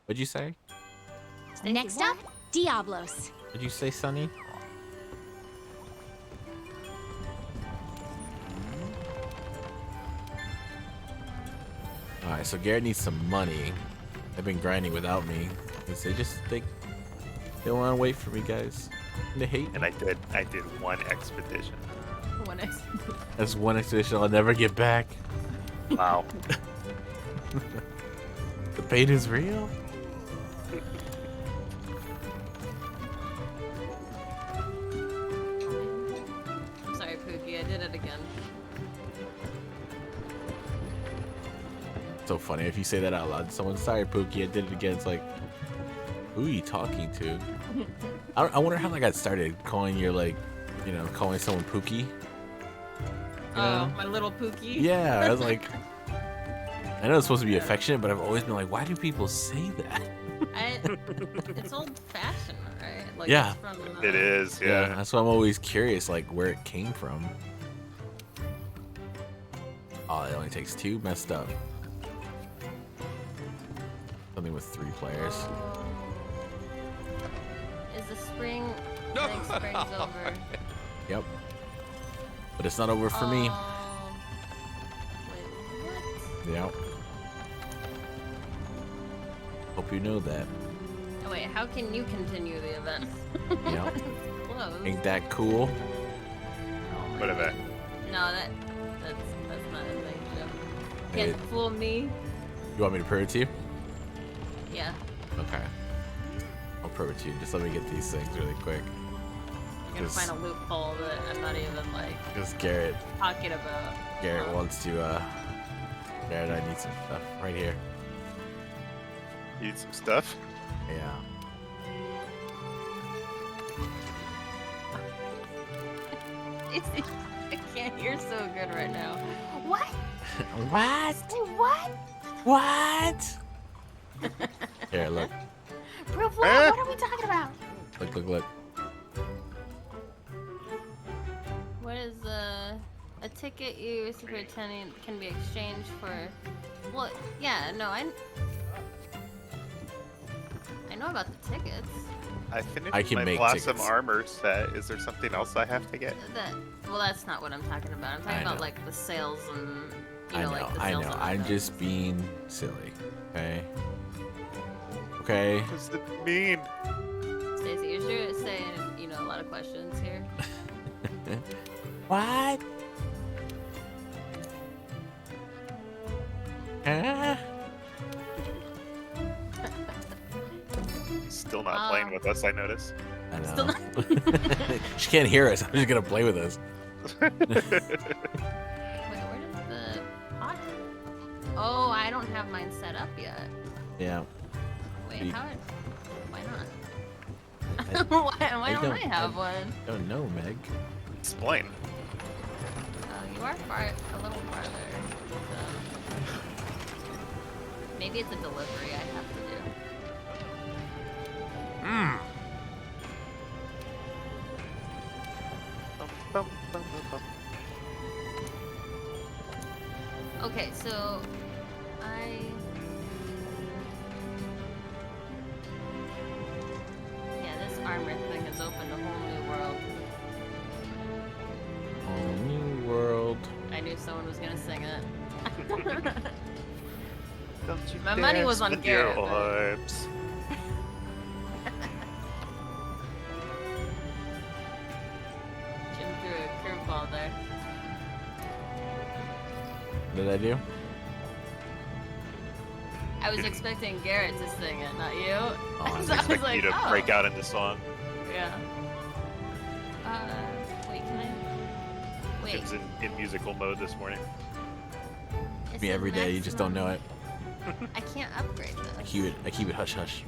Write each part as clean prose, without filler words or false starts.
What'd you say? Next up, Diablos. What'd you say, Sonny? Alright, so Garrett needs some money. They've been grinding without me. They don't want to wait for me, guys. They hate me. And I did one expedition. One expedition. That's one expedition I'll never get back. Wow. The pain is real. I'm sorry, Pookie. I did it again. So funny if you say that out loud. Someone's sorry, Pookie. I did it again. It's like, who are you talking to? I wonder how that got started. Calling your calling someone Pookie. You know? My little Pookie. Yeah, I was like, I know it's supposed to be affectionate, but I've always been like, why do people say that? It's old fashioned, right? Like, Yeah. it's from, It is, yeah. That's why I'm always curious, like, where it came from. Oh, it only takes 2. Messed up. Something with 3 players. Is the spring? I think spring's over. Yep. But it's not over for me. Wait, what? Yep. Hope you know that. Oh, wait, how can you continue the event? Yep. Close. Ain't that cool? What of that? No, that's not a thing. No. Hey, Can't fool me. you want me to prove it to you? Yeah. Okay. I'll prove it to you. Just let me get these things really quick. I'm gonna find a loophole that I'm not even like Because Garrett talking about. wants to, Garrett, I need some stuff right here. You need some stuff? Yeah. I can't hear so good right now. What? What? What? What? Here, look. Proof what? What are we talking about? Look. What is a ticket you receive for attending can be exchanged for? Well, yeah, no, I know about the tickets. I finished I can my make Blossom tickets. armor set. Is there something else I have to get? Well, that's not what I'm talking about. I'm talking about know. like the sales and like the I sales know. on I'm events. just being silly. Okay. Okay. What does it mean? Stacey, you're sure to say a lot of questions here. What? Huh? Still not playing with us, I notice. I know. Still not- She can't hear us. I'm just gonna play with us. Wait, where does the pot? Oh, I don't have mine set up yet. Yeah. Wait, Be- how? Why not? why don't I have one? Don't know, Meg. Explain. You are a little farther. So maybe it's a delivery I have to do. Okay, so this armor thing has opened a whole new world. Whole new world. I knew someone was gonna sing it. Don't you My money dare was on spin Garrett, your but- orbs. Jim threw a curveball there. What did I do? I was expecting Garrett to sing it, not you. Oh, So I I was Expect like, you to oh. break out into song. Yeah. Wait, can I? Wait. Jim's in musical mode this morning. it Me says every day. You just don't know it. maximum- I can't upgrade this. I keep it hush hush.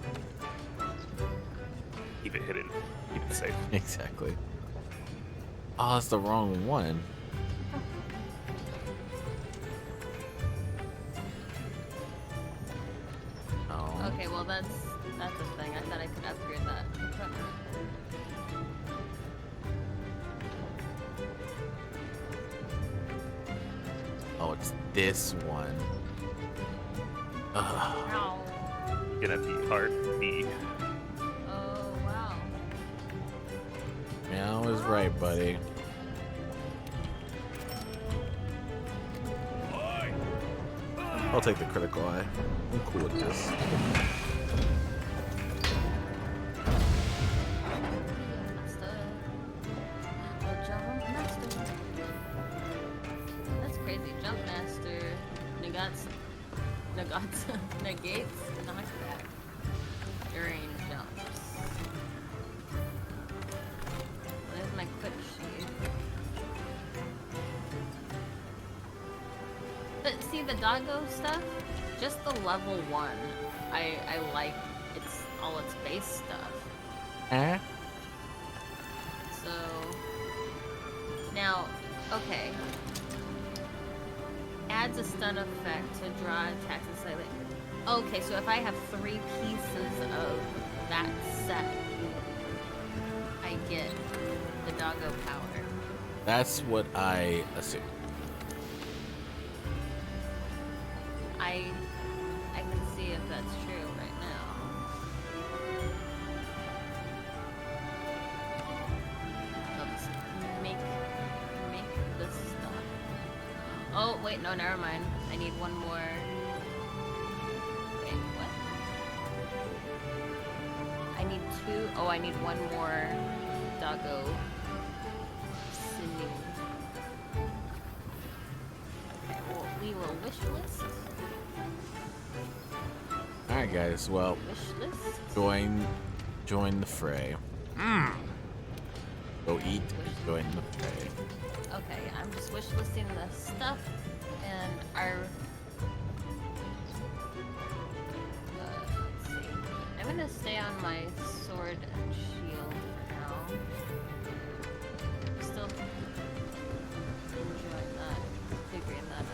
Keep it hidden. Keep it safe. Exactly. Oh, that's the wrong one. Oh. Okay, well that's a thing. I thought I could upgrade that. Oh, it's this one. Ow. Gonna be RP. Oh, wow. Meow is right, buddy. I'll take the critical eye. I'm cool with this. Jump master. That's crazy. Jump master negates knockback during jumps. Where's my quick sheet? But see the doggo stuff, just the level 1. I like its base stuff. Eh? So now, okay. Adds a stun effect to draw attacks and slightly. Okay, so if I have 3 pieces of that set, I get the doggo power. That's what I assume. I can see if that's true right now. I'll just make this stuff. Oh wait, no, never mind. I need one more. Wait, what? I need 2. Oh, I need one more doggo sinew. Okay, well, we will wish list. Alright, guys. Well, Wish list. join the fray. Go eat, join the fray. Okay, I'm just wish listing the stuff and our. Let's see. I'm gonna stay on my sword and shield for now. Still enjoying that, figuring that out.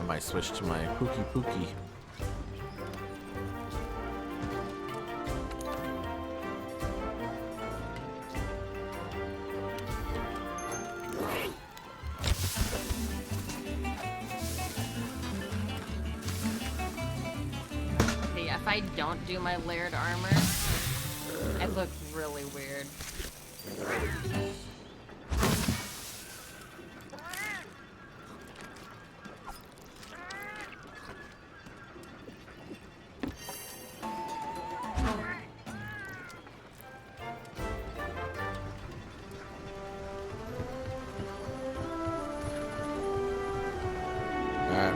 I might switch to my Pookie. Okay, yeah, if I don't do my layered armor, I look really weird. Alright.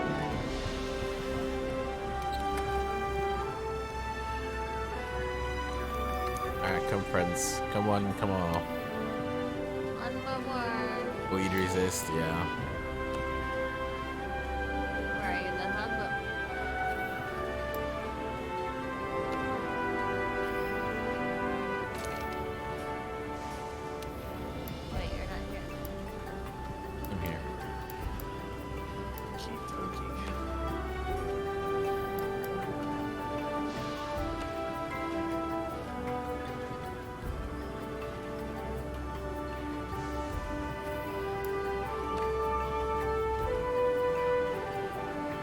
Alright, come friends. Come on. On the board. Will you resist? Yeah. Where are you in the hub? Wait, you're not here. I'm here.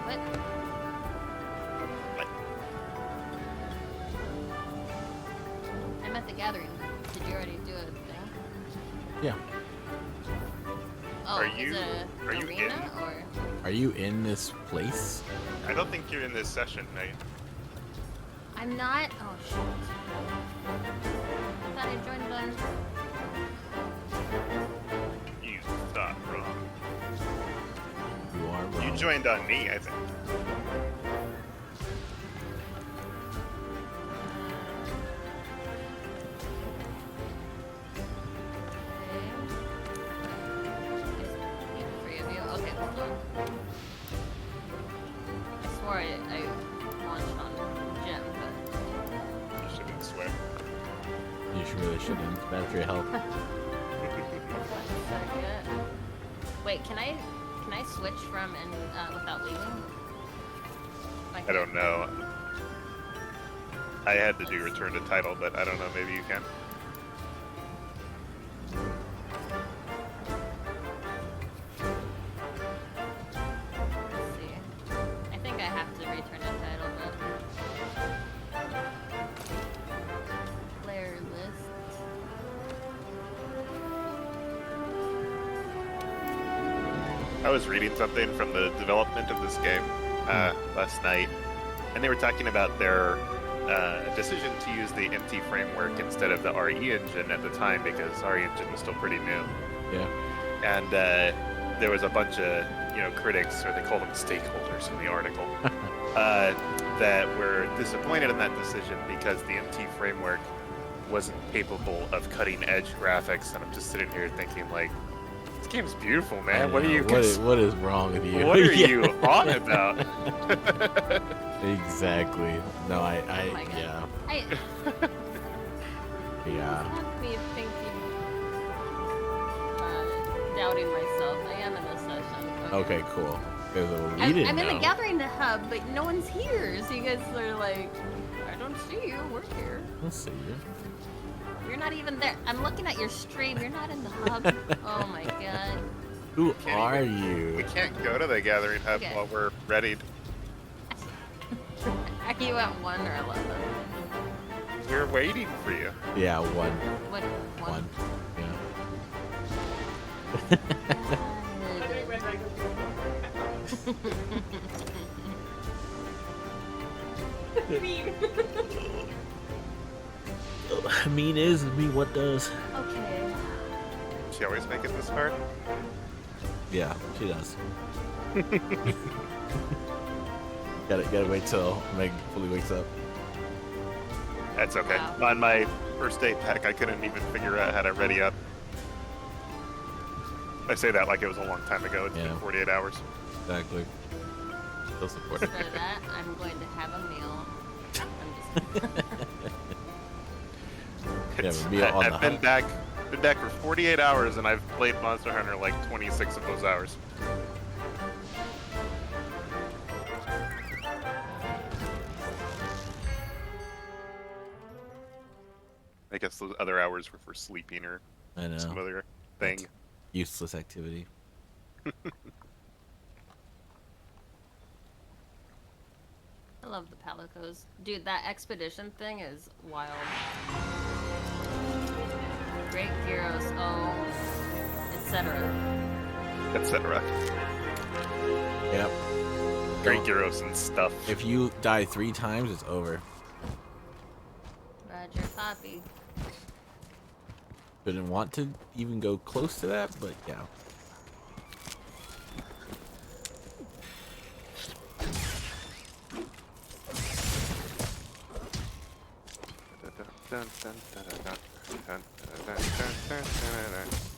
What? What? I'm at the gathering. Did you already do a thing? Yeah. Oh, Are is you- it a are you arena in? or? Are you in this place? I don't think you're in this session, Knight. I'm not. Oh shit. I thought I joined them. You thought wrong. You are wrong. You joined on me, I think. Three of you. Okay, hold on. I swore I launched on Jim, but You shouldn't swear. You really shouldn't. It's bad for your health. wait, can I switch from and without leaving? I don't know. I had to do return to title, but I don't know. Maybe you can. Let's see. I was reading something from the development of this game last night, and they were talking about their decision to use the MT framework instead of the RE engine at the time because RE engine was still pretty new. Yeah. And there was a bunch of critics, or they called them stakeholders in the article, that were disappointed in that decision because the MT framework wasn't capable of cutting-edge graphics. And I'm just sitting here thinking, like, this game's beautiful, man. What are you? What is wrong with you? What are you on about? Exactly. No, Oh my God. yeah. This Yeah. has me thinking, doubting myself. I am in this session. Okay, cool. Because we I'm didn't in know. the gathering hub, but no one's here. So you guys are like, I don't see you. We're here. Let's see you. You're not even there. I'm looking at your stream. You're not in the hub. Oh my God. Who Can't are We you? can't go to the gathering hub Okay. while we're ready. Are you at 1 or 11? We're waiting for you. Yeah, one. What? One. Yeah. Mean is mean what does. Okay. She always make it this far. Yeah, she does. gotta wait till Meg fully wakes up. That's okay. Wow. On my first day pack, I couldn't even figure out how to ready up. I say that like it was a long time ago. It's Yeah. been 48 hours. Exactly. Still support it. Instead of that, I'm going to have a meal. I'm just... Yeah, but meal on the I've been hub. back for 48 hours, and I've played Monster Hunter like 26 of those hours. I guess those other hours were for sleeping or I know. some other thing. That's useless activity. I love the Palicos. Dude, that expedition thing is wild. Great heroes, oh, etc. Etc. Yep. Great Gyros and stuff. If you die 3 times, it's over. Roger, Poppy. Didn't want to even go close to that, but yeah.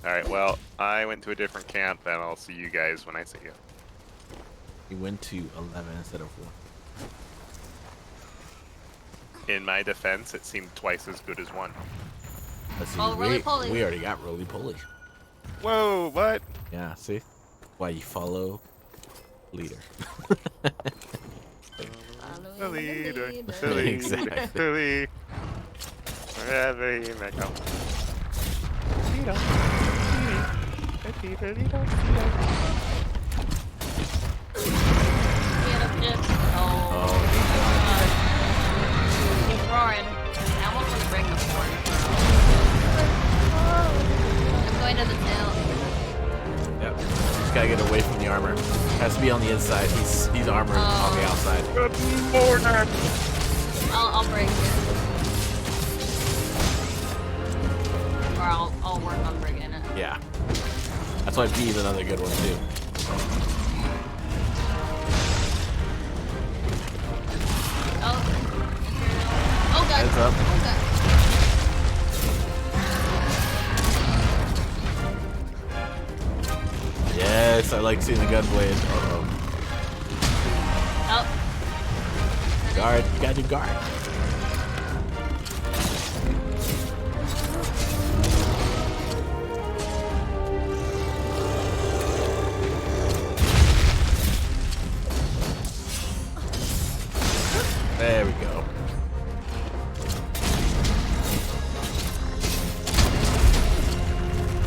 Alright, well, I went to a different camp, and I'll see you guys when I see you. You went to 11 instead of 4. In my defense, it seemed twice as good as 1. Let's see. Oh, roly-poly. We already got roly-poly. Whoa, what? Yeah, see? Why you follow leader. Following The leader, the the leader, Exactly. the leader. Wherever you may go. Get up, Jip. Oh, he's roaring. I almost want to bring the horn. I'm going to the tail. Yep. Just gotta get away from the armor. Has to be on the inside. He's armored on the outside. I'll break it. Or I'll work on breaking it. Yeah. That's why B is another good one too. Oh god. Heads up. Oh god. Yes, I like seeing the gun blade. Uh-oh. Oh. Guard, you gotta do guard. There we go.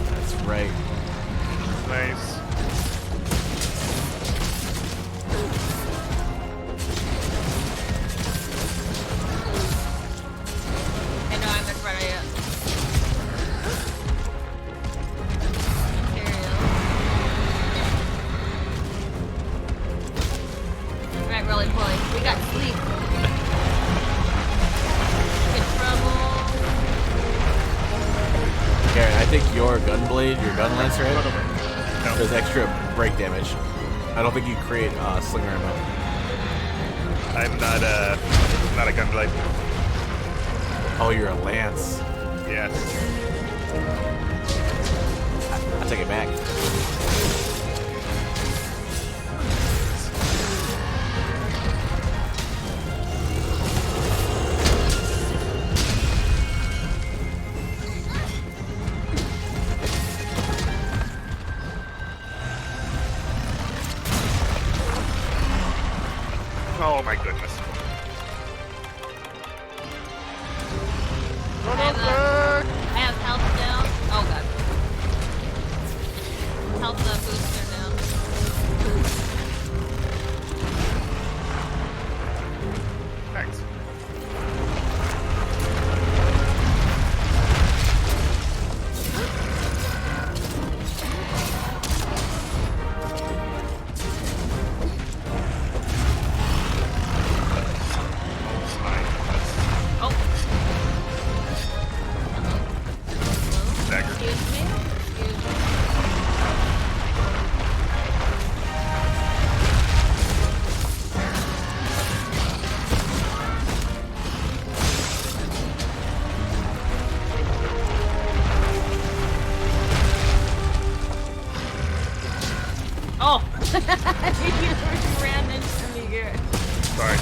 That's right. Nice. roly poly. We got sleep. Good trouble. Garrett, I think your gun blade, your gun lance, right? No. Does extra break damage. I don't think you create slinger ammo. I'm not a gunblade. Oh, you're a lance. Yeah. I take it back. Oh my goodness. I have health down. Oh god. Health booster down. Thanks. Oh. Dagger. Excuse me. Excuse me. Oh! You ran into me, Garrett. Sorry.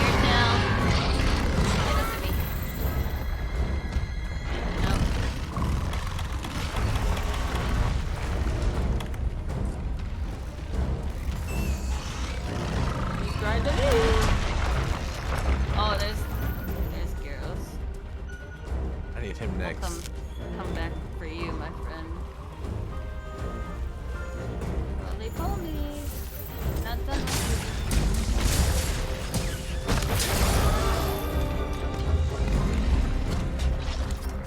Here now. Hey, look at me. Nope. You tried to leave. Oh, there's Gyros. I need him We'll next. come back for you, my friend. Roly poly. Not done.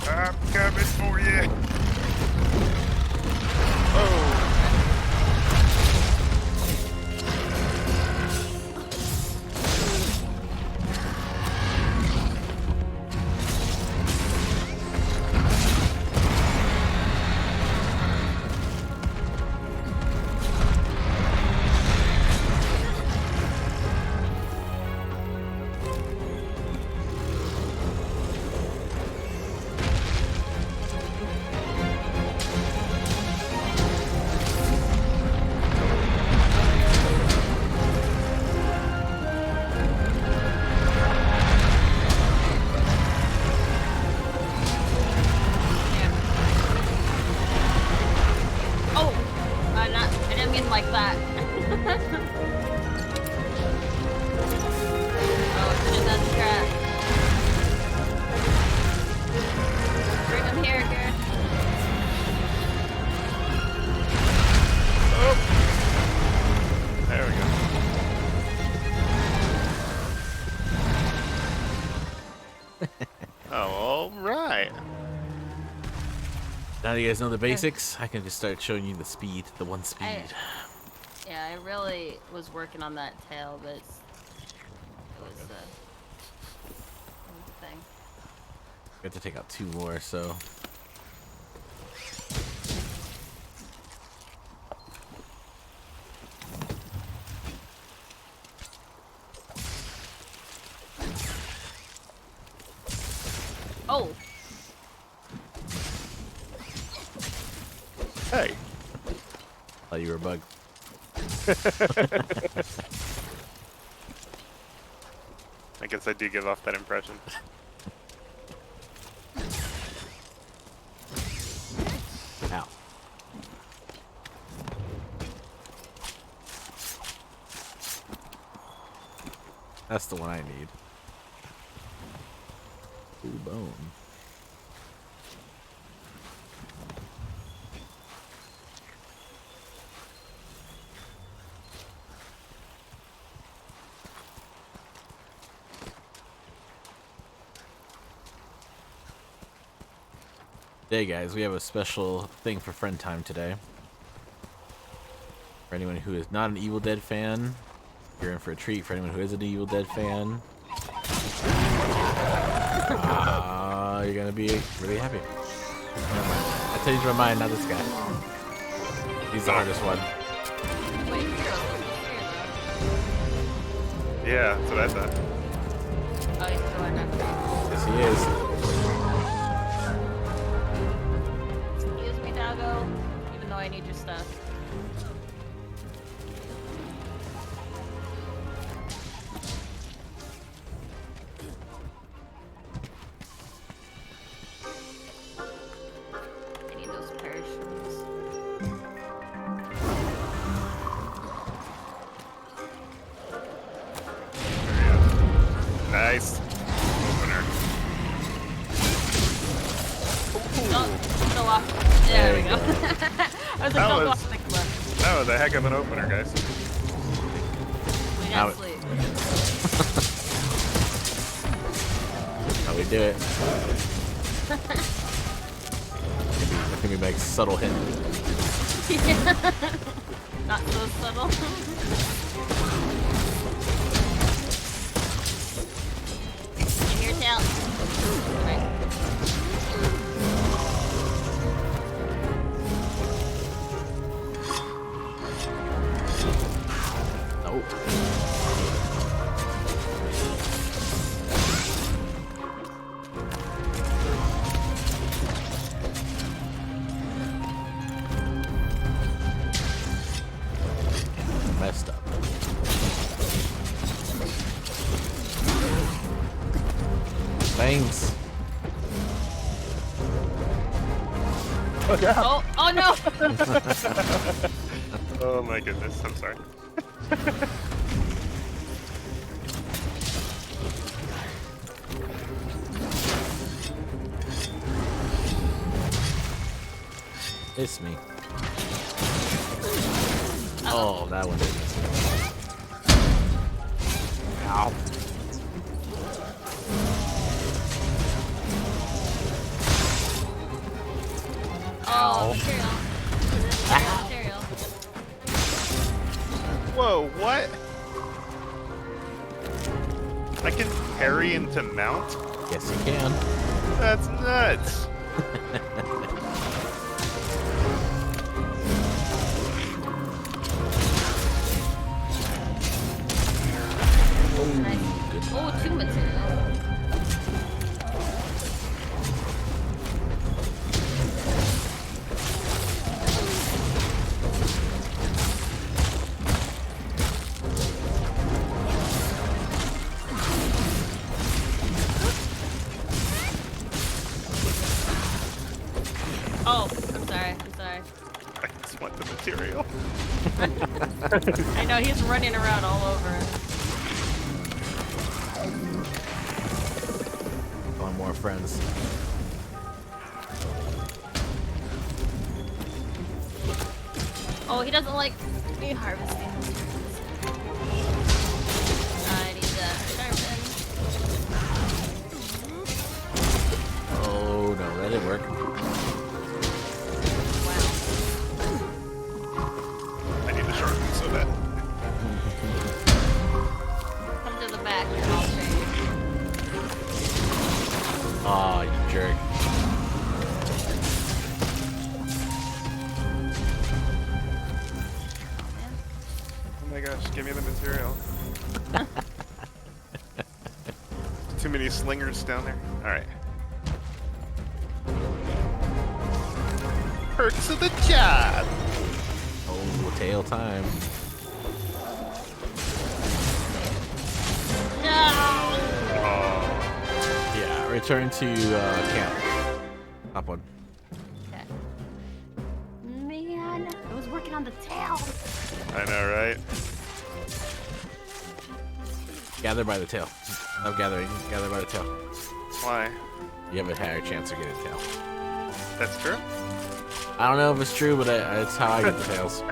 I'm coming for you. Oh. Oh! I didn't mean like that. Oh, shit, that's a trap. Bring him here, Garrett. There we go. Oh, all right. Now that you guys know the basics, I can just start showing you the speed, the one speed. Yeah, I really was working on that tail, but it was a thing. We have to take out 2 more, so. Oh! Hey. Thought you were a bug. I guess I do give off that impression. Ow. That's the one I need. Ooh, bone. Hey guys, we have a special thing for friend time today. For anyone who is not an Evil Dead fan, you're in for a treat. For anyone who is an Evil Dead fan, you're gonna be really happy. Never mind. I changed my mind, not this guy. He's the hardest one. Wait, Yeah, that's what I thought. oh, he's still on that. Yes, he is. Excuse me, doggo. Even though I need your stuff. I need those parachutes. Nice. Opener. Don't go off. There we go. I was like, That don't go was- off the cliff. That was a heck of an opener, guys. We Now got it- sleep. How we do it. That can be like subtle hint. Not so subtle. Give me your tail. Okay. Oh. Messed up. Thanks. Oh no! Oh my goodness, I'm sorry. It's me. Oh, that one didn't miss me. Ow. Oh, material. Material. Whoa, what? I can parry into mount? Yes, you can. That's nuts. Nice. Oh, two material. Oh, I'm sorry. I'm sorry. I just want the material. I know he's running around all over. One more friends. Oh, he doesn't like me harvesting. I need to sharpen. Oh no, that didn't work. Wow. I need to sharpen so that. Come to the back and I'll show you. Aw, you jerk. Oh my gosh, give me the material. Too many slingers down there. Alright. Perks of the job! Oh, tail time. No! Oh, Yeah, return to camp. Top one. Okay. Man, I was working on the tail. I know, right? Gather by the tail. Love gathering. Gather by the tail. Why? You have a higher chance of getting a tail. That's true? I don't know if it's true, but it's how I get the tails.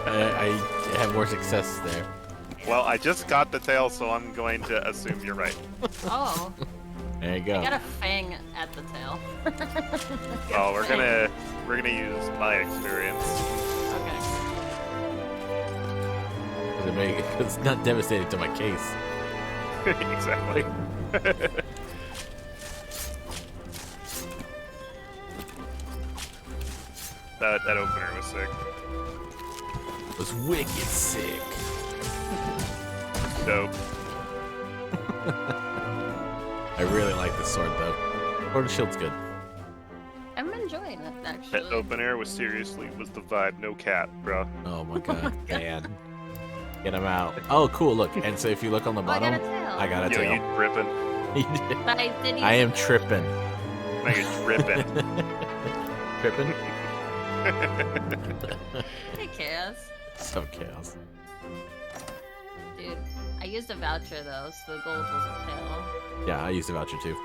I have more success there. Well, I just got the tail, so I'm going to assume you're right. Oh. There you go. I got a fang at the tail. Oh, we're gonna use my experience. Okay. It's not devastating to my case. Exactly. that opener was sick. It was wicked sick. Dope. I really like this sword though. Sword and shield's good. I'm enjoying it actually. That opener was the vibe, no cap, bro. Oh my god, man. Get him out. Oh, cool, look. And so if you look on the bottom, I got a tail. I got a Yo, you tail. dripping? But I did use I am it. tripping. Now you're dripping. Tripping? Hey, Chaos. So chaos. Dude, I used a voucher though, so the gold was a tail. Yeah, I used a voucher too.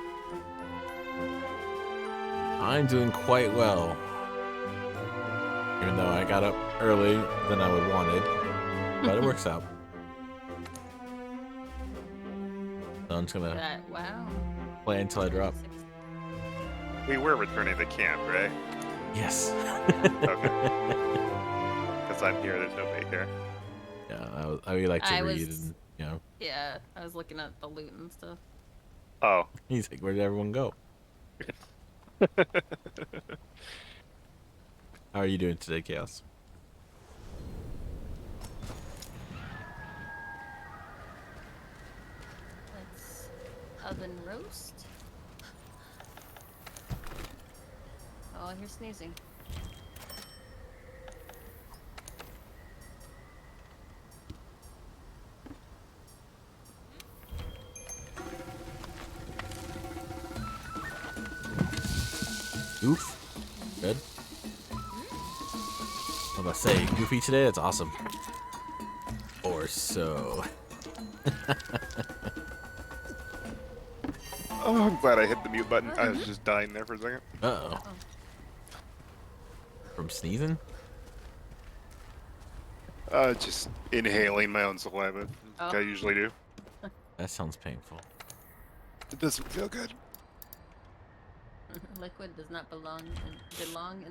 I'm doing quite well. Even though I got up early than I would wanted. But it works out. So I'm just gonna Wow. play until I drop. We were returning to camp, right? Yes. Okay. Because I'm here, there's nobody here. Yeah, I would like to I read was- and, you know. Yeah, I was looking at the loot and stuff. Oh. He's like, where did everyone go? How are you doing today, Chaos? Let's oven roast. Oh, I hear sneezing. Goof? Good. I'm about to say, Goofy today? That's awesome. Or so. Oh, I'm glad I hit the mute button. I was just dying there for a second. Uh-oh. From sneezing? Just inhaling my own saliva, like Oh. I usually do. That sounds painful. It doesn't feel good. Liquid does not belong in the lungs.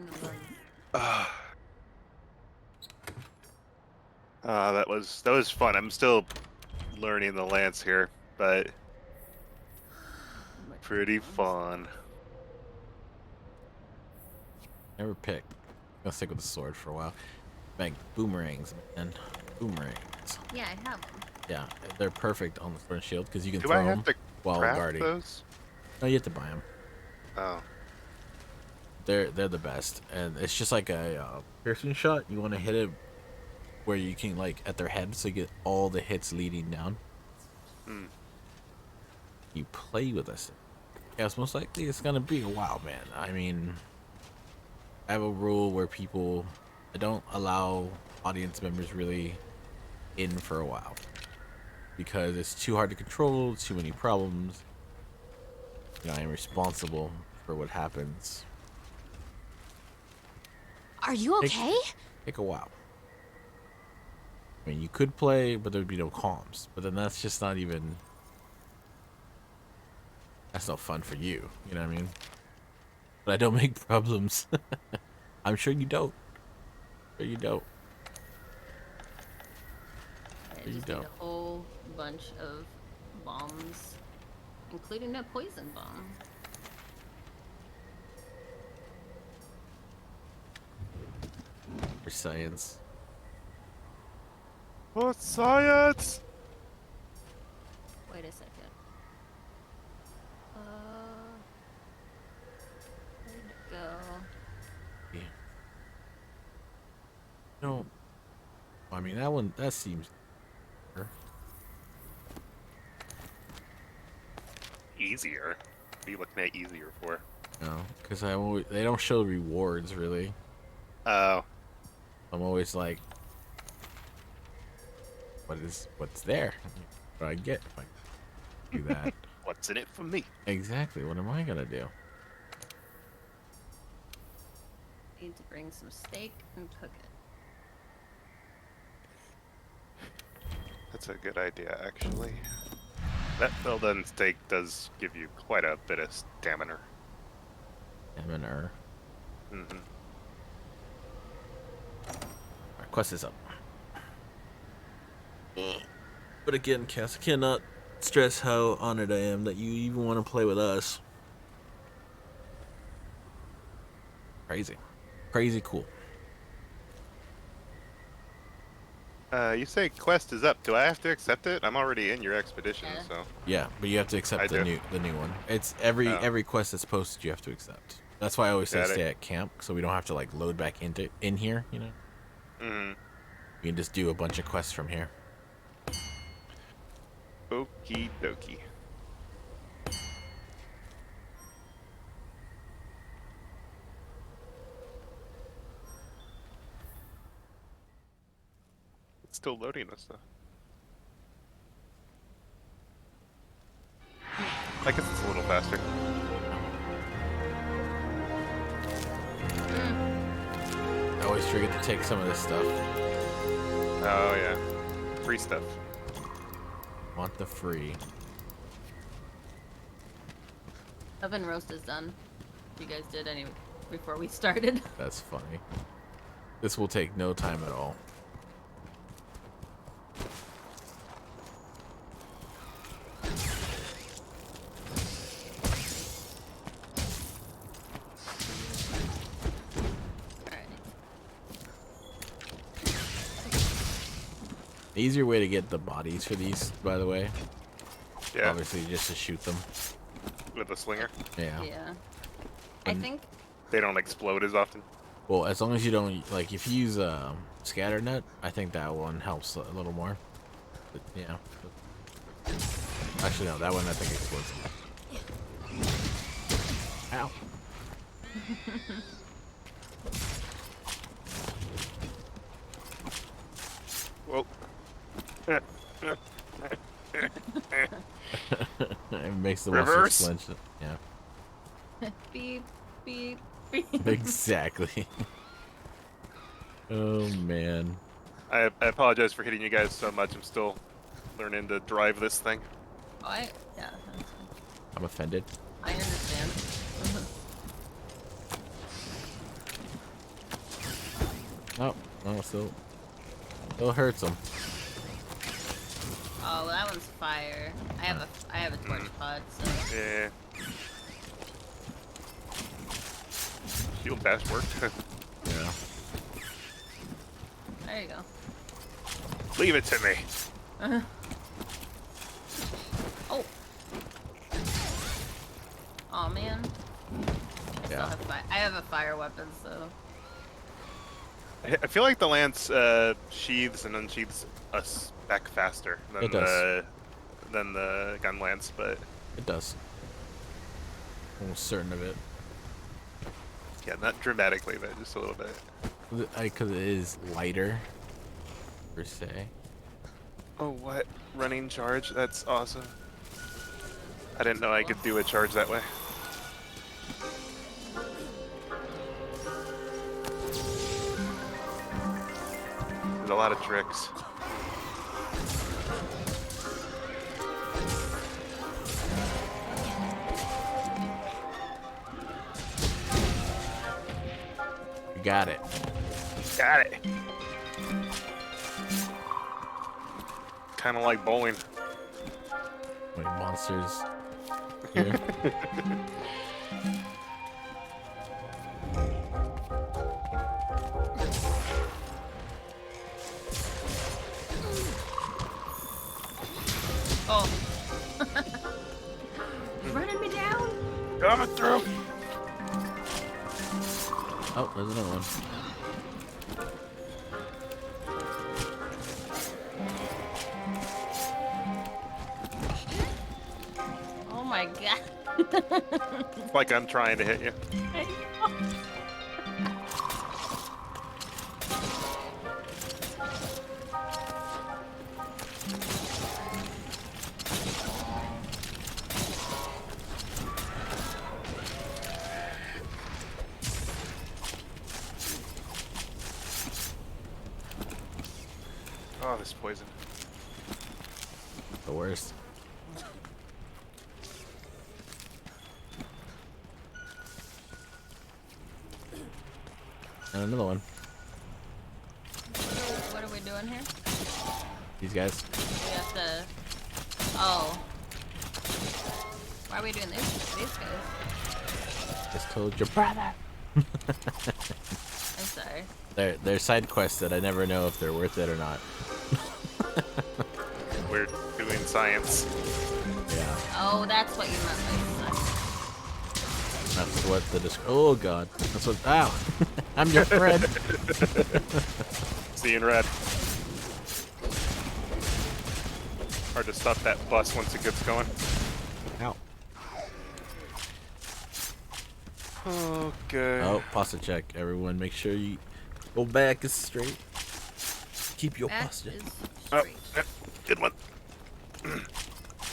That was fun. I'm still learning the lance here, but pretty fun. Never pick. I'll stick with the sword for a while. Make boomerangs, man. Boomerangs. Yeah, I have them. Yeah, they're perfect on the sword and shield because you can Do throw I have them to while craft guarding. those? No, you have to buy them. Oh. They're the best, and it's just like a piercing shot. You want to hit it where you can, like, at their head, so you get all the hits leading down. Hmm. You play with us. Yes, most likely it's gonna be a while, man. I mean, I have a rule where I don't allow audience members really in for a while because it's too hard to control, too many problems. You know, I am responsible for what happens. Are you okay? Take a while. I mean, you could play, but there'd be no comms. But then that's just not even... That's no fun for you. You know what I mean? But I don't make problems. I'm sure you don't. Sure you don't. I you just don't. need a whole bunch of bombs, including a poison bomb. For science. What science? Wait a second. Where'd it go? Yeah. No. I mean, that seems... Easier. What are you looking at easier for? No, because they don't show rewards, really. Oh. I'm always like, what's there? What do I get if I do that? What's in it for me? Exactly. What am I gonna do? Need to bring some steak and cook it. That's a good idea, actually. That well-done steak does give you quite a bit of stamina. Stamina. Mm-hmm. Our quest is up. But again, Cass, I cannot stress how honored I am that you even want to play with us. Crazy. Crazy cool. You say quest is up. Do I have to accept it? I'm already in your expedition, Yeah. so. Yeah, but you have to accept I the do. new one. It's every Oh. every quest that's posted you have to accept. That's why I always say Got it. stay at camp, so we don't have to like load back in here, you know? Mm-hmm. You can just do a bunch of quests from here. Okie dokie. It's still loading this stuff. I guess it's a little faster. I always forget to take some of this stuff. Oh yeah, free stuff. Want the free. Oven roast is done. You guys did any before we started. That's funny. This will take no time at all. Alright. The easier way to get the bodies for these, by the way, Yeah, obviously just to shoot them. with a slinger. Yeah. Yeah. I think They don't explode as often. Well, as long as you don't like, if you use scatter net, I think that one helps a little more. But, yeah. Actually, no, that one I think explodes. Ow. Whoa. It makes the Reverse. muscles clench. Yeah. beep, beep, beep. Exactly. Oh man. I apologize for hitting you guys so much. I'm still learning to drive this thing. Oh, yeah, that's fine. I'm offended. I understand. Oh, no, still hurts him. Oh, that one's fire. I have a torch pod, so Yeah. Shield bash worked. Yeah. there you go. Leave it to me. Oh. Oh man. Yeah. I have a fire weapon, so I feel like the lance sheathes and unsheathes us back faster than It does. than the gun lance, but It does. Almost certain of it. yeah, not dramatically, but just a little bit. Because it is lighter, per se. Oh, what? Running charge? That's awesome. I didn't know I could do a charge that way. There's a lot of tricks. You got it. Got it. Kind of like bowling. Like monsters here. oh. Running me down. Coming through. Oh, there's another one. Oh my god. Like I'm trying to hit you. Oh, this poison. The worst. And another one. What are we doing here? These guys. We have to. Oh. Why are we doing these guys? Just told your brother. I'm sorry. They're side quests that I never know if they're worth it or not. We're doing science. Yeah. Oh, that's what you meant by suck. That's what the oh god. That's what ow. I'm your friend. Seeing red. Hard to stop that bus once it gets going. Ow. Okay. Oh, posture check. Everyone make sure you go back is straight. Keep your That posture. is Oh, straight. yeah, good one. Why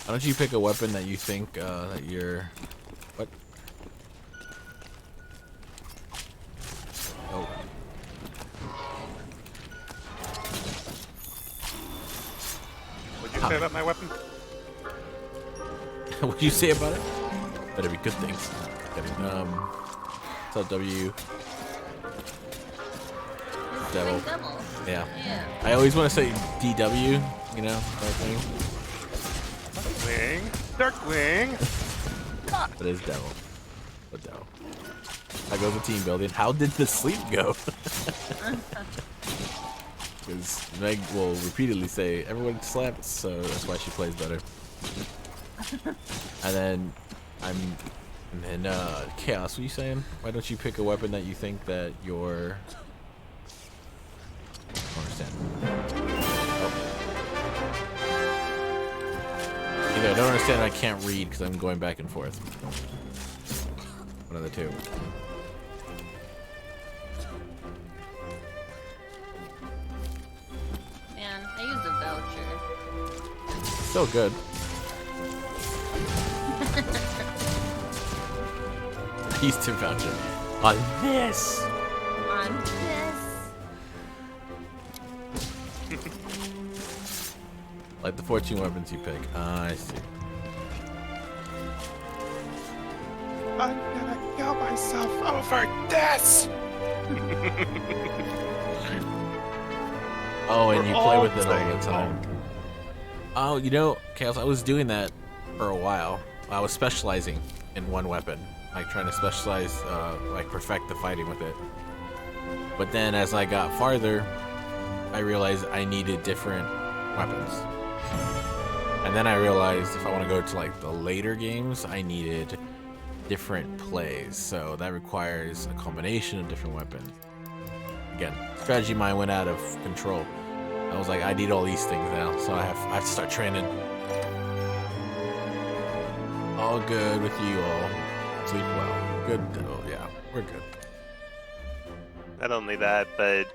don't you pick a weapon that you think that you're what? Oh. What'd you say about my weapon? What'd you say about it? Better be good things. What's up, W? Devil. Devil. Yeah. Yeah. I always want to say DW, you know, that thing. Darkwing. But it's Devil. What Devil? How goes the team building? How did the sleep go? Because Meg will repeatedly say everyone slept, so that's why she plays better. And then Chaos, what are you saying? Why don't you pick a weapon that you think that you're... I don't understand. Oh. Either I don't understand or I can't read because I'm going back and forth. One of the two. Man, I used a voucher. Still good. He's to voucher on this. On this. Like the 14 weapons you pick. I see. I'm gonna kill myself over this. Oh, and We're you play all with it all the playing time. Oh, you know, Chaos, I was doing that for a while. I was specializing in one weapon. Like trying to specialize, like perfect the fighting with it. But then as I got farther, I realized I needed different weapons. And then I realized if I want to go to like the later games, I needed different plays. So that requires a combination of different weapons. Again, strategy mind went out of control. I was like, I need all these things now, so I have to start training. All good with you all. Sleep well. Good. Oh yeah, we're good. Not only that, but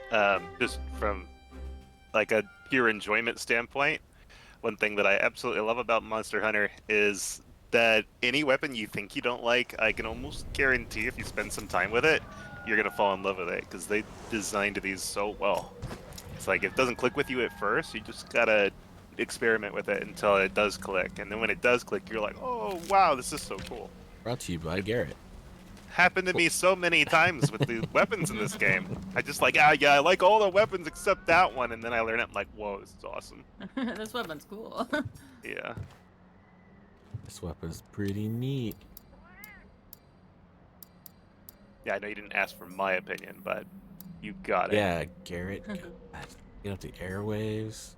just from like a pure enjoyment standpoint, one thing that I absolutely love about Monster Hunter is that any weapon you think you don't like, I can almost guarantee if you spend some time with it, you're gonna fall in love with it because they designed these so well. It's like if it doesn't click with you at first, you just gotta experiment with it until it does click, and then when it does click, you're like, oh wow, this is so cool. Brought to you by Garrett. Happened to me so many times with the weapons in this game. I just like, yeah, I like all the weapons except that one, and then I learn it, I'm like, whoa, this is awesome. This weapon's cool. Yeah. This weapon's pretty neat. Yeah, I know you didn't ask for my opinion, but you got it. Yeah, Garrett. God, get up the airwaves.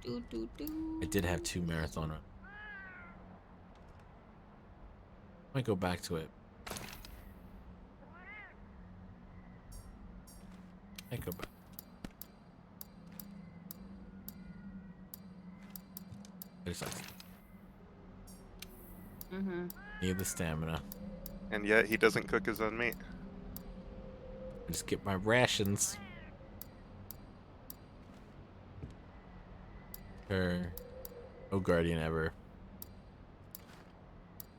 I did have 2 marathon runs. Might go back to it. Might go back. It sucks. Need the stamina. And yet he doesn't cook his own meat. I just get my rations. No guardian ever.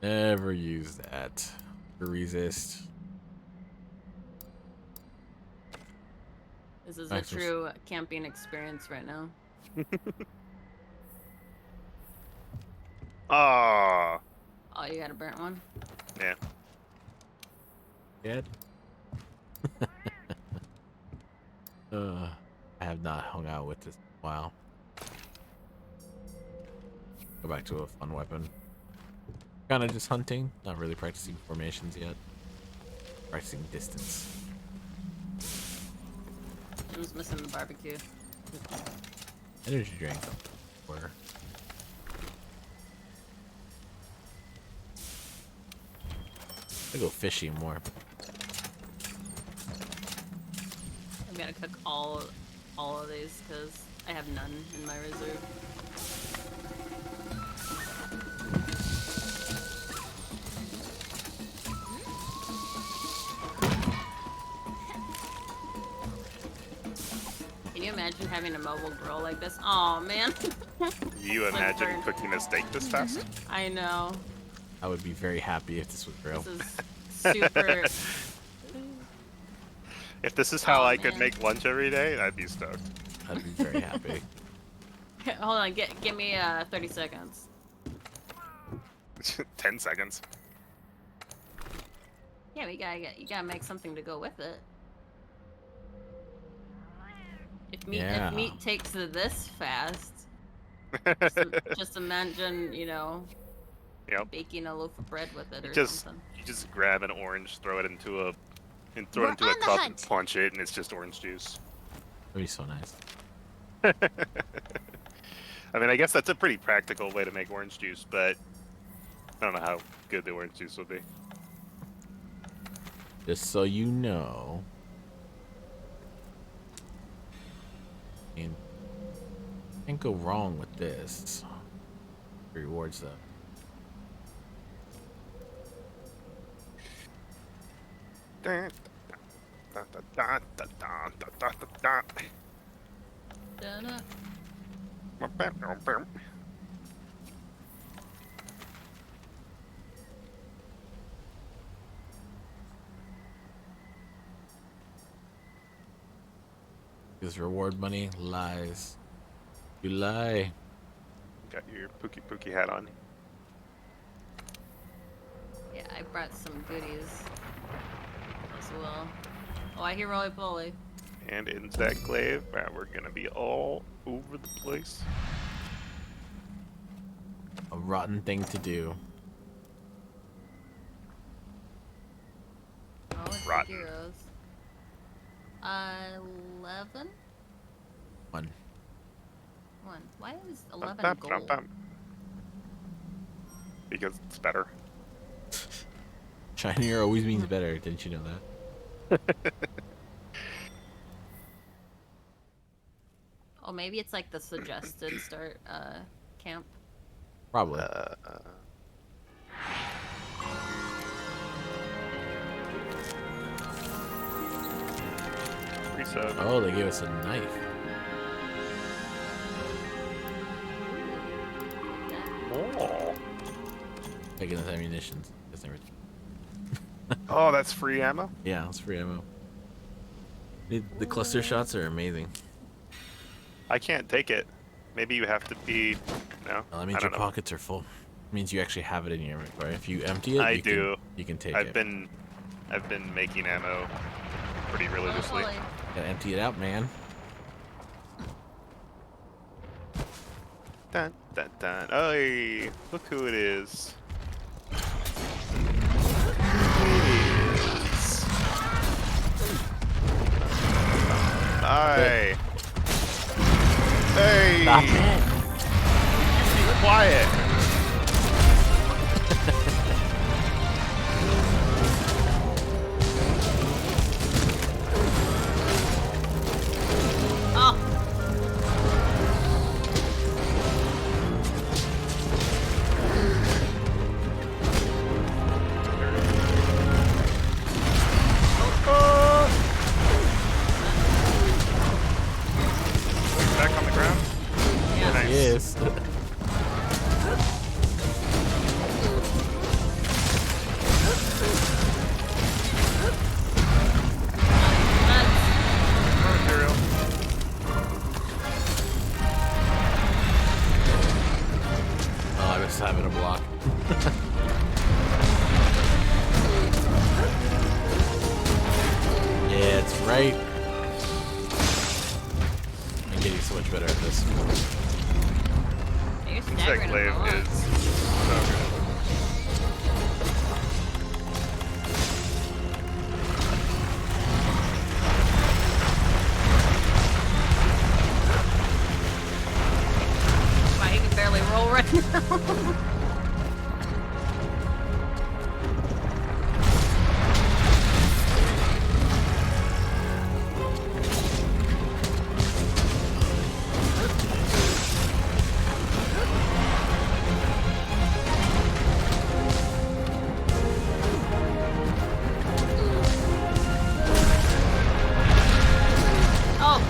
Never use that. Resist. This is a true camping experience right now. Ah, Oh, you got a burnt one? Yeah. Yet. I have not hung out with this in a while. Go back to a fun weapon. Kind of just hunting, not really practicing formations yet. Practicing distance. I'm just missing the barbecue. Energy drink. Or I go fishing more. I'm gonna cook all of these because I have none in my reserve. Can you imagine having a mobile grill like this? Oh man. You Like imagine burnt. cooking a steak this fast? I know. I would be very happy if this was real. This is super. If this is how Oh, I could man. make lunch every day, I'd be stoked. I'd be very happy. Hold on, give me 30 seconds. 10 seconds. Yeah, you gotta make something to go with it. If meat takes this fast, just imagine, you know, Yep. baking a loaf of bread with it or something. You just grab an orange, throw it into a We're cup on the and hunt. punch it, and it's just orange juice. That'd be so nice. I mean, I guess that's a pretty practical way to make orange juice, but I don't know how good the orange juice will be. Just so you know. And can't go wrong with this. Rewards though. Dun-dun. Because reward money lies. You lie. Got your Pookie hat on. Yeah, I brought some goodies as well. Oh, I hear roly poly. And into that glaive, we're gonna be all over the place. A rotten thing to do. Oh, it's Rotten. heroes. 11? One. 1. Why is 11 gold? Because it's better. Shinier always means better. Didn't you know that? Oh, maybe it's like the suggested start camp. Probably. Resub. Oh, they gave us a knife. Oh. Taking us ammunitions. That's everything. Oh, that's free ammo? Yeah, it's free ammo. The cluster shots are amazing. I can't take it. Maybe you have to be... No? Well, that I means don't your know. pockets are full. It means you actually have it in your inventory. If you empty it, I do. You can take I've it. been making ammo pretty Roly religiously. poly. Gotta empty it out, man. Dun, dun, dun. Oy, look who it is. Aye. Hey. Stop it. Be quiet. Oh! Back on the ground. Yeah. Nice. Yes. Material. Oh, I was having a block. right? I'm getting so much better at this. You're Insect staggering Glaive them a lot. is so good. Wow, he can barely roll right now. Oh,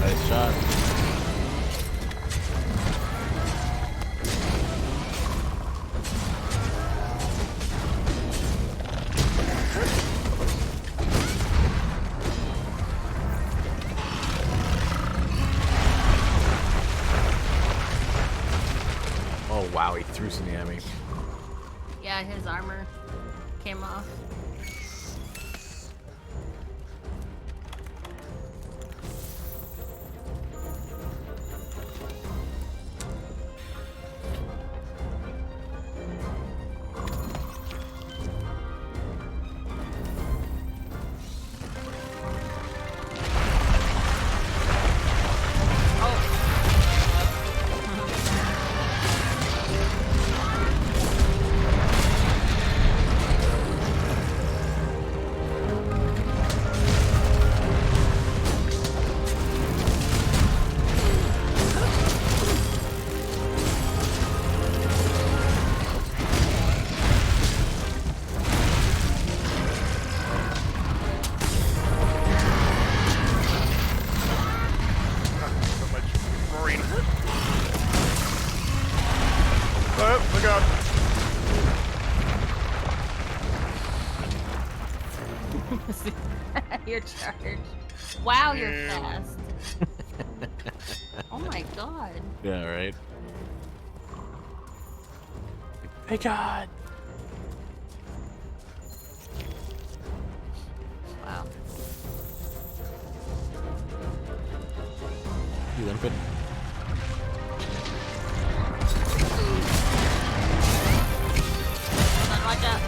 Nice shot. Oh wow, he threw something at me. yeah, his armor came off. So much marine. Oh, look out. You're charged. Wow, you're fast. Oh my god. Yeah, right. Hey God. Wow. You limping? Son, watch out.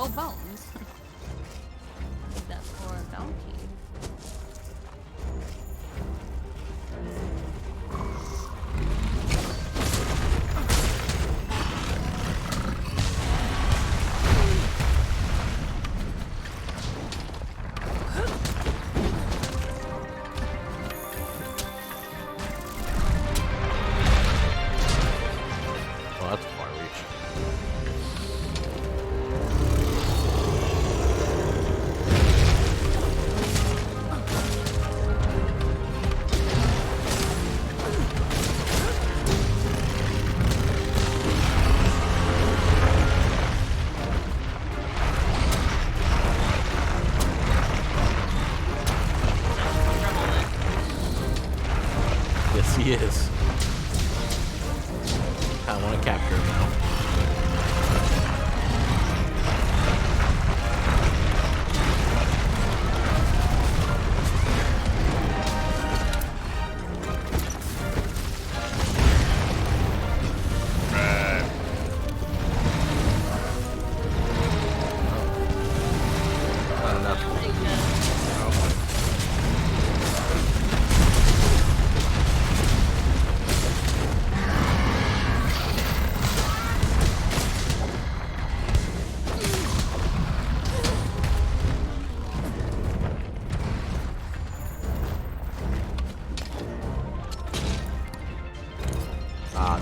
Oh, bones. Use that for a bounty. he is. I want to capture him now.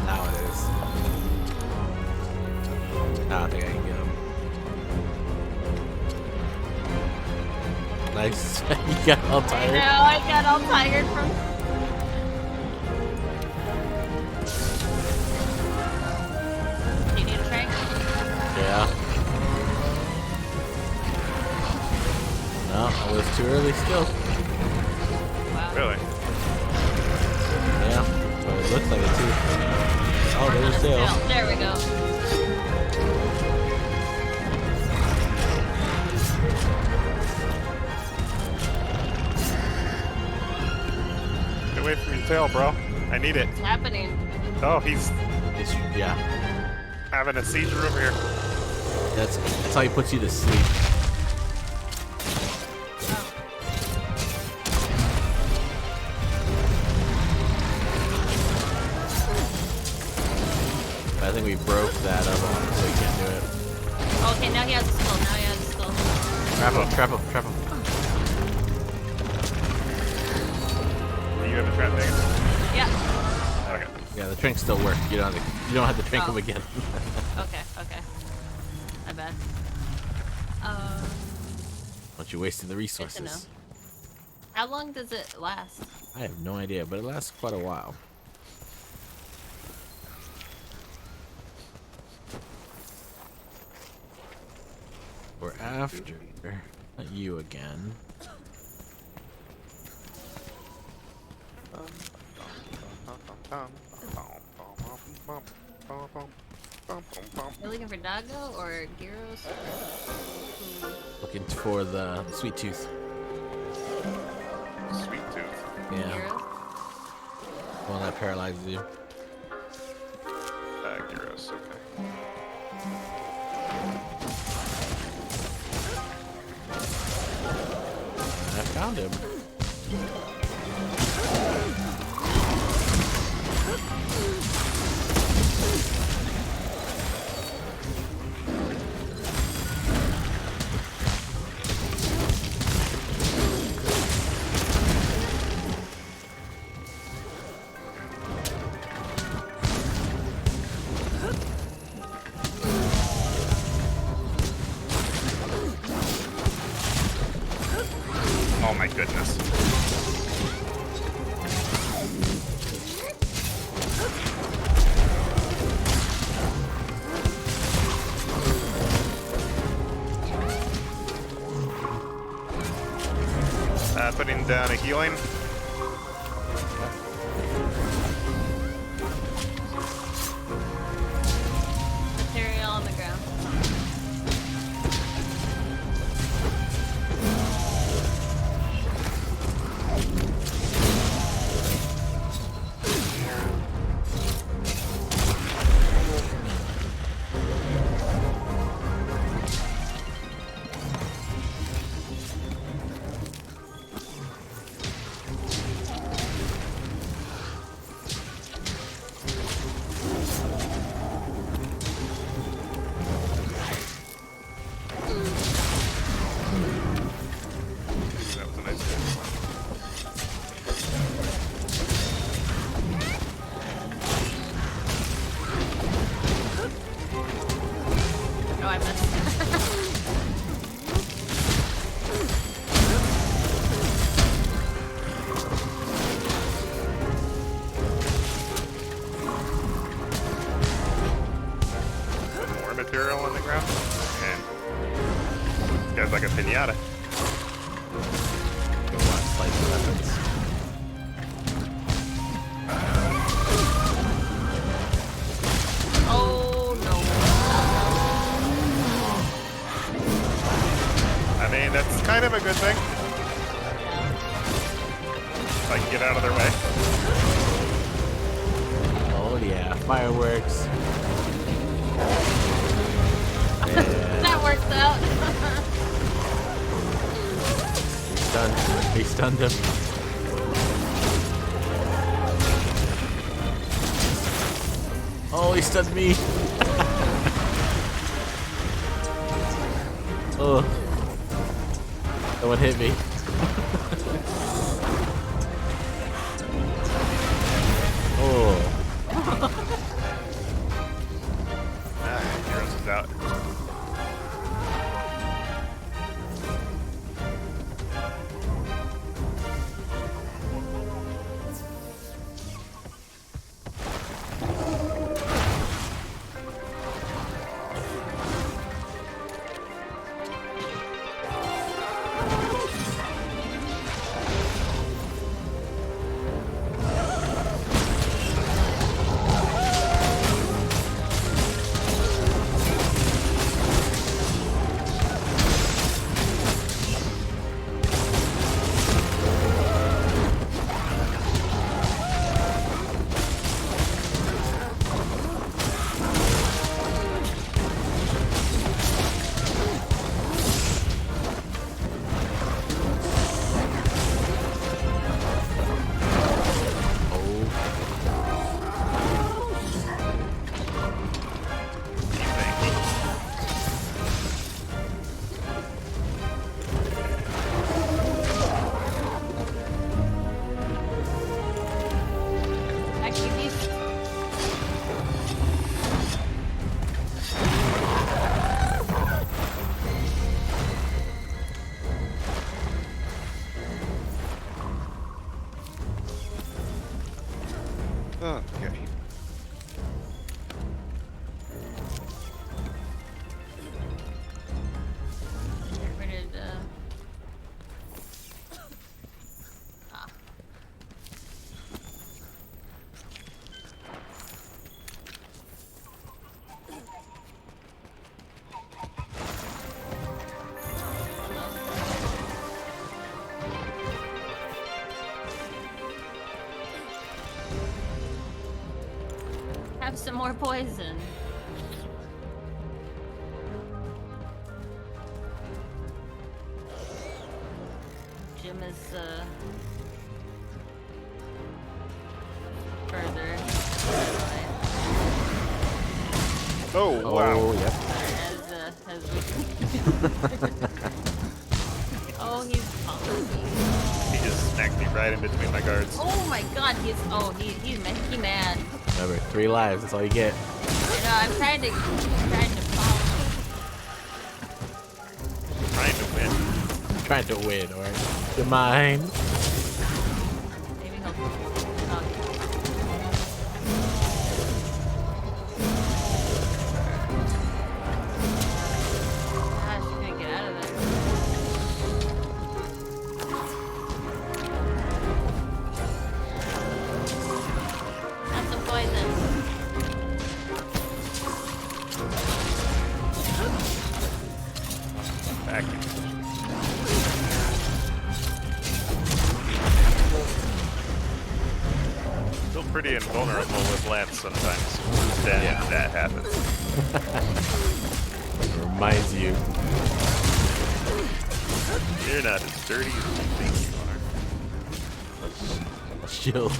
Now it is. I don't think I can get him. Nice. You got all tired. I know, I got all tired from. Do you need a drink? Yeah. No, I was too early still. Wow. Really? Yeah. Well, it looks like it too. Oh, there's Tail. There we go. Get away from your tail, bro. I need it. What's happening? Oh, he's Yeah. having a seizure over here. That's how he puts you to sleep. I think we broke that other one, so he can't do it. Okay, now he has a skull. Now he has a skull. Trap him, trap him, trap him. You have a trap thing. Yeah. Okay. Yeah, the trinks still work. You don't have to trink him again. Okay, okay. My bad. Don't you wasting the Good to resources. know. How long does it last? I have no idea, but it lasts quite a while. We're after you again. You're looking for Dago or Gyros or who? Looking for the sweet tooth. Sweet tooth. Yeah, Gyros? one that paralyzes you. Gyros, okay. I found him. Oh my goodness. Putting down a healing. Material on the ground. That was a nice hit. Oh, I missed. More material on the ground. And guy's like a pinata. Go watch slice of weapons. that's kind of a good thing. If I can get out of their way. Oh yeah, fireworks. Yeah. That works out. He stunned him. Oh, he stunned me. Oh, someone hit me. Oh. Heroes is out. Okay. Get rid of the... Ah. Have some more poison. Jim is further away. Oh, wow. Oh, yep. Oh, he's following me. He just smacked me right in between my guards. Oh my god, he's mad. Remember, 3 lives. That's all you get. I know, I'm trying to follow. Trying to win. Trying to win, alright? You're mine. Maybe he'll. Oh. Gosh, you couldn't get out of there. That's some poison. Back. Still pretty invulnerable with Lance sometimes. Then that happens. It reminds you. You're not as dirty as you think you are. Shield.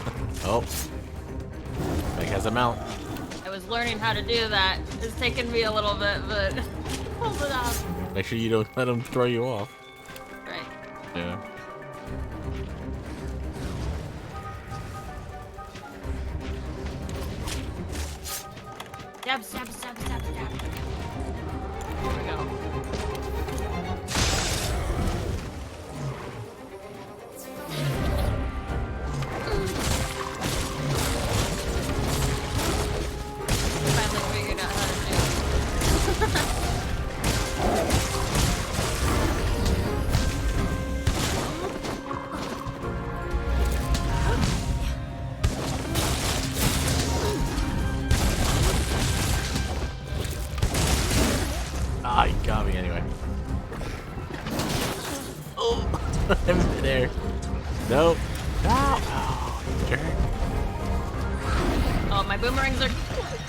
Oh. Meg has a mount. I was learning how to do that. It's taken me a little bit, but hold it off. Make sure you don't let him throw you off. Right. Yeah. Stab, stab, stab, stab, stab. Here we go. Finally figured out how to do it. No. No. Oh, jerk. Oh, my boomerangs are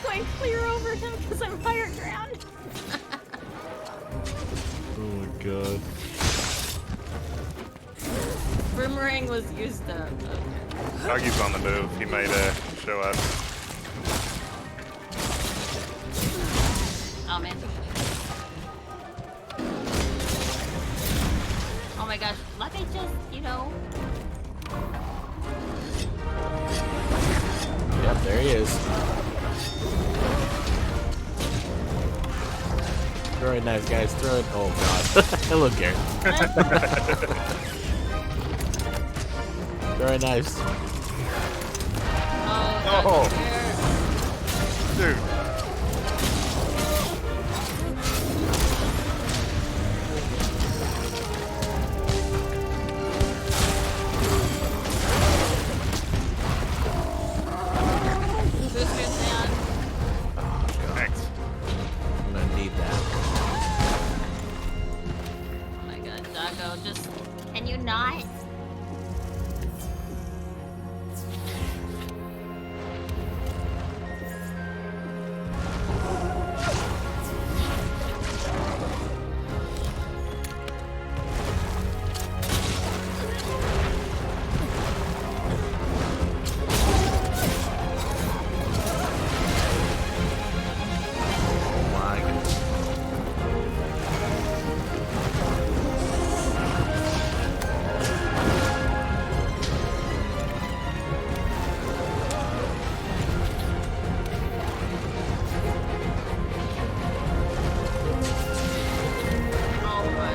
going clear over him because I'm fire ground. Oh my god. Boomerang was used up. Okay. Doggy's on the move. He might show up. Oh man. Oh my gosh. Let me just, Yep, there he is. Throw it, nice guys. Throw it. Oh god. Hello, Gary. Throw it, knives. Oh. Dude. Boosters down. Thanks. I'm gonna need that. Oh my god, Doggo, just can you not? My god. Oh my.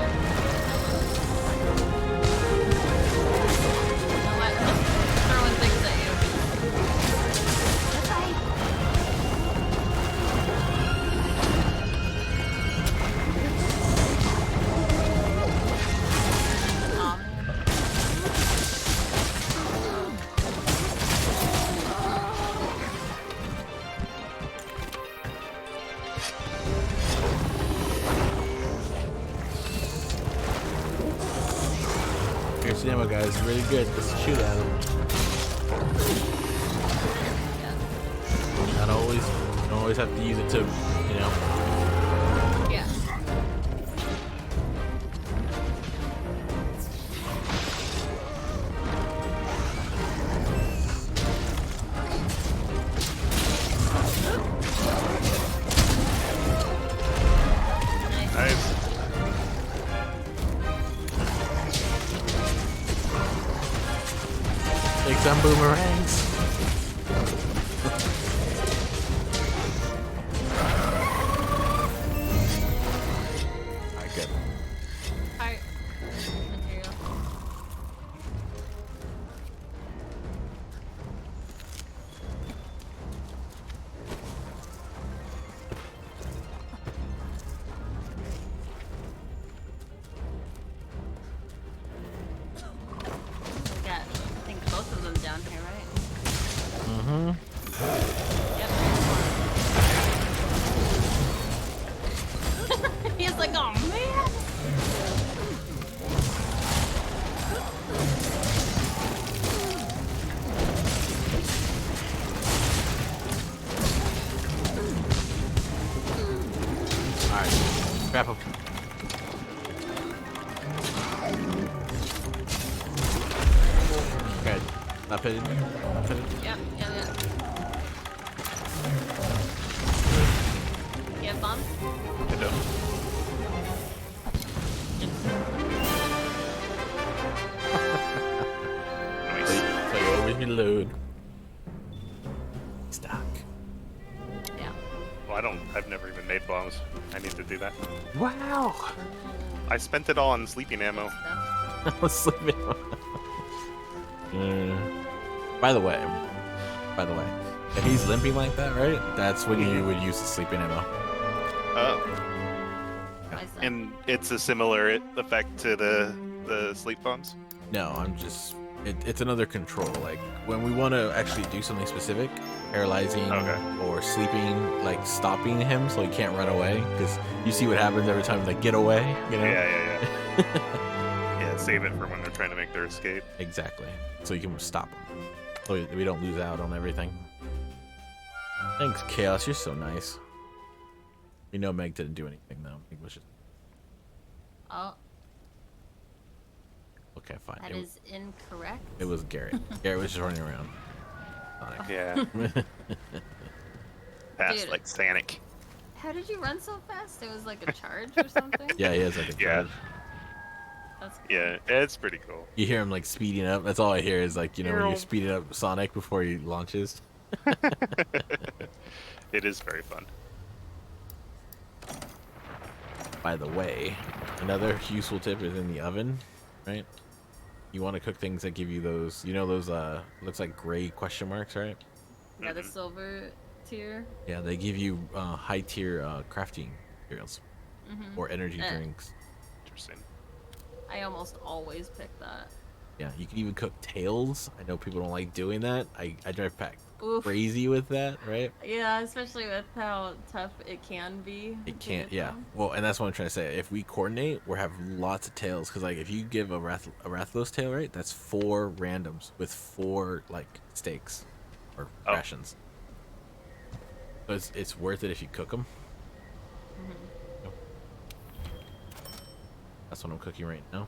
You know what? Just throwing things at you. That's right. Oh man. Here's the ammo, guys. Really good. Let's shoot at him. Not always. You don't always have to use it to, Yeah. Nice. Nice. take some boomerangs. Alright, good. Heart material. We got, I think, both of them down here, right? Mm-hmm. Yep. He's like, oh man. Alright. Grab him. Good. Not pitted. Not pitted. Yep, yep, yep. You have bombs? I don't. Nice. So you always reload. Stock. Yeah. Well, I've never even made bombs. I need to do that. Wow. I spent it all on sleeping ammo. Stuff. I was sleeping. By the way, if he's limping like that, right? That's when you would use the sleeping ammo. Oh. Why is that? And it's a similar effect to the sleep bombs? No, I'm just. It's another control. Like when we want to actually do something specific, paralyzing Okay. or sleeping, like stopping him so he can't run away. Because you see what happens every time they get away. You know. Yeah. Yeah, save it for when they're trying to make their escape. Exactly. So you can stop them. So we don't lose out on everything. Thanks, Chaos. You're so nice. We know Meg didn't do anything, though. Meg was just... Oh, Okay, fine. that is incorrect. It was Garrett. Garrett was just running around. Sonic. Yeah. Fast Dude. like Sonic. How did you run so fast? It was like a charge or something? Yeah, he has like a Yeah. charge. That's cool. Yeah, it's pretty cool. You hear him like speeding up. That's all I hear is like, you know, when you're speeding up Sonic before he launches. It is very fun. By the way, another useful tip is in the oven, right? You want to cook things that give you those, you know, those looks like gray question marks, right? Yeah, the silver tier. Yeah, they give you high tier crafting materials or energy drinks. Interesting. I almost always pick that. Yeah, you can even cook tails. I know people don't like doing that. I drive back Oof. crazy with that, right? Yeah, especially with how tough it can be. It to can't, get yeah. them. Well, and that's what I'm trying to say. If we coordinate, we'll have lots of tails. Because, like, if you give a Rathlos tail, right, that's 4 randoms with 4, like, steaks or rations. So it's worth it if you cook them. That's what I'm cooking right now.